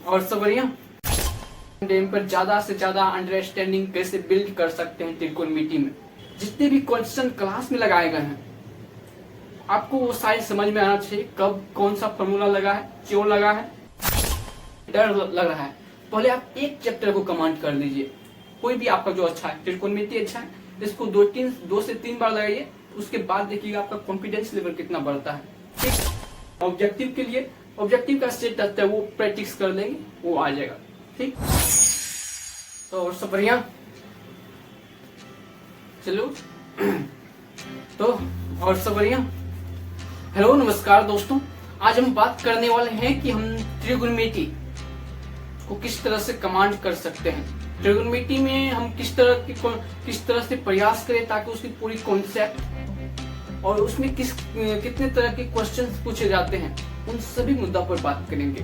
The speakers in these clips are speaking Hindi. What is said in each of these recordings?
और सब बढ़िया। डेम पर ज्यादा से ज्यादा अंडरस्टैंडिंग कैसे बिल्ड कर सकते हैं त्रिकोणमिति में। जितने भी क्वेश्चन क्लास में लगाए गए हैं आपको वो सारी समझ में आना चाहिए, कब कौन सा फॉर्मूला लगा है, क्यों लगा है, डर लग रहा है। पहले आप एक चैप्टर को कमांड कर लीजिए, कोई भी आपका जो अच्छा है, त्रिकोणमिति अच्छा है, इसको 2 से 3 बार लगाइए, उसके बाद देखिएगा आपका कॉन्फिडेंस लेवल कितना बढ़ता है। ठीक, ऑब्जेक्टिव के लिए ऑब्जेक्टिव का सेट आता है, वो प्रैक्टिस कर लेंगे, वो आ जाएगा। ठीक, तो और सब बढ़िया। चलो तो और सब बढ़िया। हेलो नमस्कार दोस्तों, आज हम बात करने वाले हैं कि हम त्रिकोणमिति को किस तरह से कमांड कर सकते हैं। त्रिकोणमिति में हम किस तरह से प्रयास करें ताकि उसकी पूरी कॉन्सेप्ट और उसमें कितने तरह के क्वेश्चंस पूछे जाते हैं, उन सभी मुद्दों पर बात करेंगे।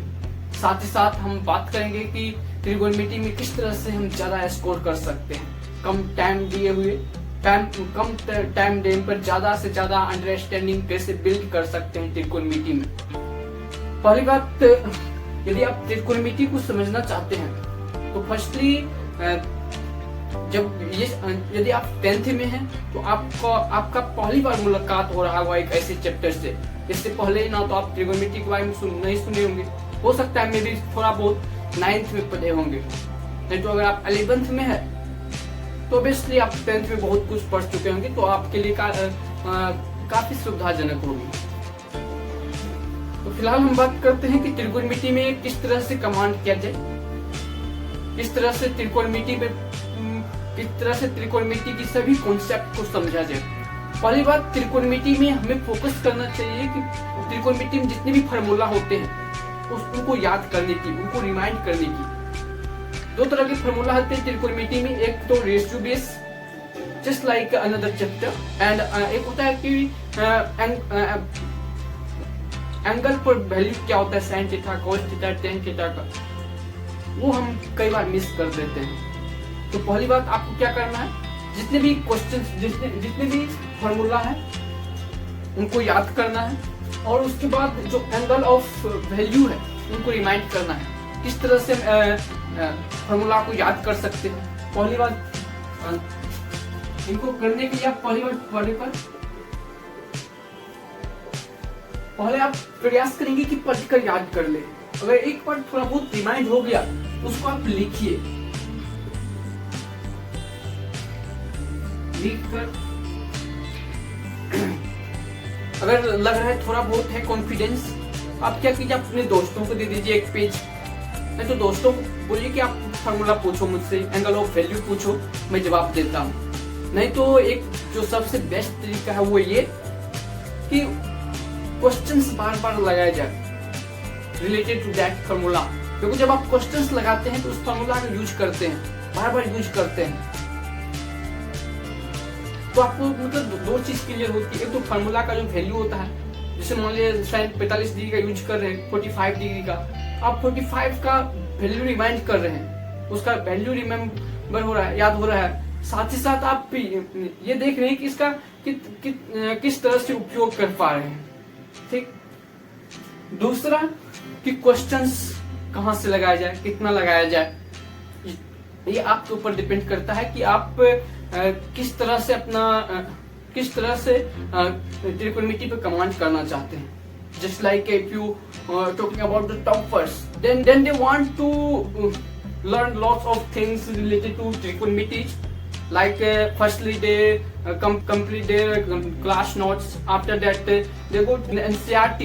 साथ ही साथ हम बात करेंगे कि त्रिकोणमिति में किस तरह से हम ज्यादा स्कोर कर सकते हैं, कम टाइम दिए हुए कम टाइम देने पर ज्यादा से ज्यादा अंडरस्टैंडिंग कैसे बिल्ड कर सकते हैं त्रिकोणमिति में। पहली बात, यदि आप त्रिकोणमिति को समझना चाहते हैं तो फर्स्टली यदि आप 10th में हैं तो आपका पहली बार मुलाकात हो रहा होगा एक ऐसे चैप्टर से। इससे पहले ना तो आप त्रिकोणमिति के बारे में नहीं सुने होंगे, हो सकता है मे भी थोड़ा बहुत 9th में पढ़े होंगे। नहीं तो अगर आप 11th में है तो ऑब्वियसली आप 10th में बहुत कुछ पढ़ चुके होंगे, तो आपके लिए काफी सुविधाजनक होगी। तो फिलहाल हम बात करते हैं कि त्रिकोणमिति में किस तरह से कमांड किया जाए, किस तरह से त्रिकोणमिति की सभी कॉन्सेप्ट को समझा जाए। पहली बात, त्रिकोणमिति में हमें फोकस करना चाहिए कि त्रिकोणमिति में जितने भी फार्मूला होते हैं उनको याद करने की, उनको रिमाइंड करने की। 2 तरह के फार्मूला होते हैं त्रिकोणमिति में, एक तो ratio base just like another chapter, and एक होता है कि एंगल पर वैल्यू क्या होता है, sine theta, cos theta, tan theta का, वो हम कई बार मिस कर देते हैं। तो पहली बात आपको क्या करना है, जितने भी क्वेश्चन, जितने भी फार्मूला है उनको याद करना है, और उसके बाद जो एंगल ऑफ वैल्यू है उनको रिमाइंड करना है। किस तरह से फार्मूला को याद कर सकते हैं। पहली बात, इनको करने के लिए आप पहले आप प्रयास करेंगे कि पढ़कर याद कर ले। अगर एक बार थोड़ा बहुत रिमाइंड हो गया उसको आप लिखिए, लिख कर अगर लग रहा है थोड़ा बहुत है कॉन्फिडेंस, आप क्या कीजिए, अपने दोस्तों को दे दीजिए एक पेज। नहीं तो दोस्तों को बोलिए कि आप फार्मूला पूछो मुझसे, एंगल ऑफ वैल्यू पूछो, मैं जवाब देता हूँ। नहीं तो एक जो सबसे बेस्ट तरीका है वो ये कि क्वेश्चंस बार बार लगाया जाए रिलेटेड टू दैट फार्मूला, क्योंकि जब आप क्वेश्चंस लगाते हैं तो उस फार्मूला का यूज करते हैं, बार बार यूज करते हैं, तो आपको मतलब 2 चीज क्लियर होती है। एक तो फार्मूला का जो वैल्यू होता है, जैसे मान लीजिए साइन 45 डिग्री का यूज कर रहे हैं, 45 डिग्री का, आप 45 का वैल्यू रिमाइंड कर रहे हैं, उसका वैल्यू रिमेम्बर हो रहा है, याद हो रहा है। साथ ही साथ आप ये देख रहे हैं कि इसका किस तरह से उपयोग कर पा रहे हैं। ठीक, दूसरा कि क्वेश्चंस कहां से लगाया जाए, कितना लगाया जाए, ये आपके ऊपर डिपेंड करता है कि आप किस तरह से त्रिकोणमिति पे कमांड करना चाहते हैं। Just like if you talking about the toppers, then they want to learn lots of things related to trigonometry, like firstly they complete their class notes, after that they go to NCERT,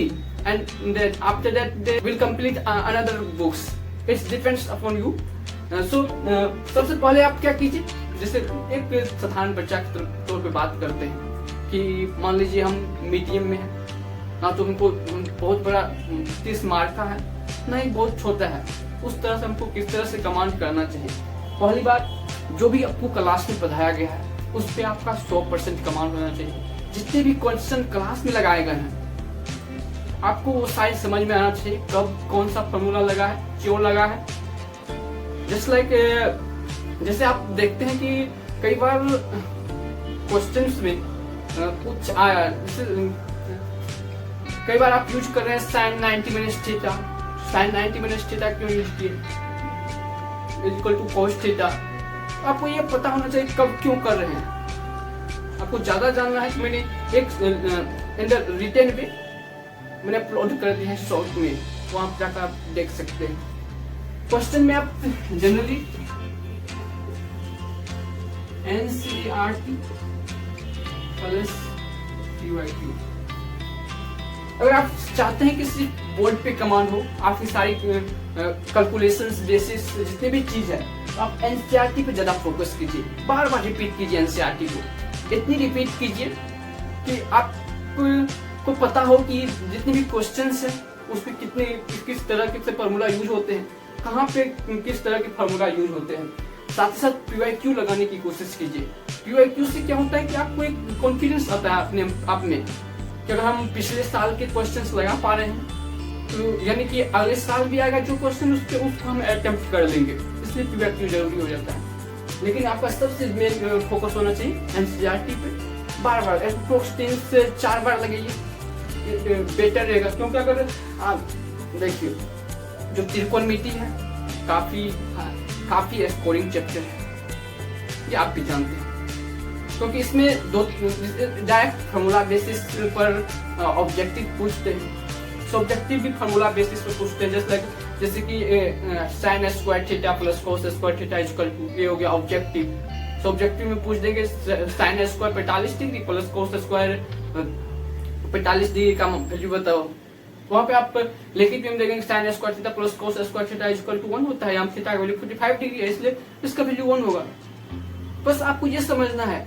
and then after that they will complete another books. It depends upon you. So सबसे पहले आप क्या कीजिए, जैसे एक साधारण बच्चा के तौर पे बात करते हैं कि मान लीजिए हम मीडियम में हैं, ना तो हमको बहुत बड़ा 30 मार्क का है, नहीं बहुत छोटा है, उस तरह से हमको किस तरह से कमांड करना चाहिए। पहली बात, जो भी आपको क्लास में पढ़ाया गया है उस पे आपका 100% कमांड होना चाहिए। जितने भी क्वेश्चन क्लास में लगाए गए हैं आपको वो सारी समझ में आना चाहिए, कब कौन सा फॉर्मूला लगा है, क्यों लगा है। जस्ट लाइक जैसे आप देखते हैं कि कई बार क्वेश्चंस में कुछ आया, जैसे कई बार आप यूज कर रहे हैं sine 90 - theta, sin 90 minus theta क्यों यूज किए, इक्वल टू cos थीटा। आपको ये पता होना चाहिए कब क्यों कर रहे हैं। आपको ज्यादा जानना है तो मैंने एक रिटर्न पे मैंने अपलोड कर दिया है शॉर्ट में, वहां पर जाकर आप देख सकते हैं। क्वेश्चन में आप जनरली NCERT प्लस PYQ, अगर आप चाहते हैं कि सिर्फ बोर्ड पे कमांड हो, आपकी सारी कैलकुलेशंस बेसिस जितने भी चीज है, तो आप NCERT पे ज्यादा फोकस कीजिए, बार बार रिपीट कीजिए NCERT को, इतनी रिपीट कीजिए कि आपको पता हो कि जितने भी क्वेश्चंस है उसमें कितने किस तरह के फार्मूला यूज होते हैं, कहाँ पे किस तरह के फार्मूला यूज होते हैं। साथ ही साथ PYQ लगाने की कोशिश कीजिए। PYQ से क्या होता है कि आपको एक कॉन्फिडेंस आता है अपने आप में कि अगर हम पिछले साल के क्वेश्चंस लगा पा रहे हैं तो यानी कि अगले साल भी आएगा जो क्वेश्चन उसको हम अटेम्प्ट कर लेंगे, इसलिए PYQ जरूरी हो जाता है। लेकिन आपका सबसे मेन फोकस होना चाहिए NCERT पे, बार बार अप्रोक्स 3 से 4 बार लगाइए, बेटर रहेगा। क्योंकि अगर आप देखिए जो त्रिकोणमिति है काफी स्कोरिंग चैप्टर है, ये आप भी जानते हैं, क्योंकि इसमें दो डायरेक्ट फार्मूला बेसिस पर ऑब्जेक्टिव पूछते हैं, सब्जेक्टिव भी फार्मूला बेसिस पर पूछते हैं, जैसे कि sin square theta plus cos square theta equal to, ये हो गया ऑब्जेक्टिव। सब्जेक्टिव में पूछ देंगे sin square 45 degree plus cos square 45 degree का वैल्यू बताओ। वहां पे आप लिखित में देखेंगे sin square theta plus cos square theta equal to 1 होता है, यहाँ थीटा का वैल्यू 45 डिग्री है, इसलिए इसका वैल्यू 1 होगा। बस आपको ये समझना है,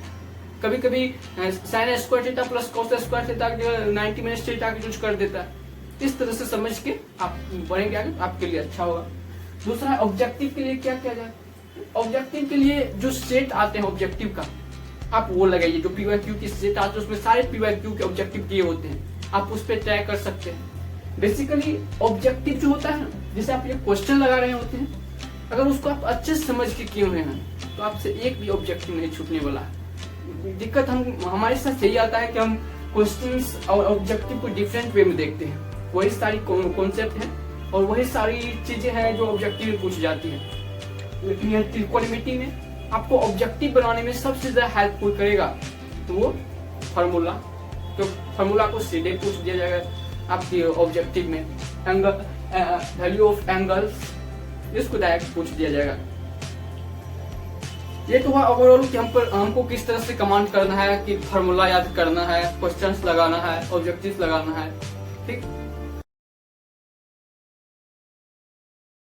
कभी कभी sin square theta plus cos square theta 90 minus theta का यूज कर देता है। इस तरह से समझ के आप बढ़ेंगे आगे, आपके लिए अच्छा होगा। दूसरा, ऑब्जेक्टिव के लिए क्या किया जाए, ऑब्जेक्टिव के लिए जो सेट आते हैं ऑब्जेक्टिव का, आप वो लगाइए। जो PYQ की सेट आते हैं उसमें सारे PYQ के ऑब्जेक्टिव दिए होते हैं, आप उस पर ट्राई कर सकते हैं। बेसिकली ऑब्जेक्टिव जो होता है, जैसे आप ये क्वेश्चन लगा रहे होते हैं, अगर उसको आप अच्छे से समझ के किए हुए हैं तो आपसे एक भी ऑब्जेक्टिव नहीं छूटने वाला है। दिक्कत हमारे साथ यही आता है कि हम क्वेश्चंस और ऑब्जेक्टिव को डिफरेंट वे में देखते हैं। वही सारी कॉन्सेप्ट है और वही सारी चीजें हैं जो ऑब्जेक्टिव में पूछी जाती है, लेकिन यह त्रिकोणमिति में आपको ऑब्जेक्टिव बनाने में सबसे ज्यादा हेल्पफुल करेगा तो वो फार्मूला, तो फार्मूला को सीधे पूछ दिया जाएगा आपके ऑब्जेक्टिव में। एंगल, वैल्यू ऑफ एंगल्स, इसको डायरेक्ट पूछ दिया जाएगा। ये तो हुआ ओवरऑल कि हमको किस तरह से कमांड करना है, कि फार्मूला याद करना है, क्वेश्चंस लगाना है, ऑब्जेक्टिव्स लगाना है, ठीक।